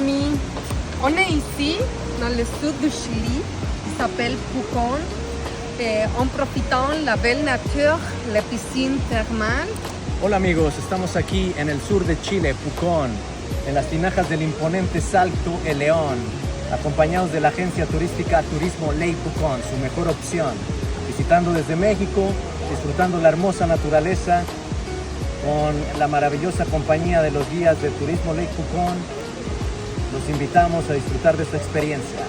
amis, on est ici dans le sud du Chili, qui s'appelle Pucón, en profitant de la belle nature, la piscine thermale. Hola amigos, estamos aquí en el sur de Chile, Pucón, en las tinajas del imponente Salto El León, acompañados de la agencia turística Turismo Lake Pucón, su mejor opción, visitando desde México, disfrutando la hermosa naturaleza, con la maravillosa compañía de los guías de Turismo Lake Pucón. Los invitamos a disfrutar de esta experiencia.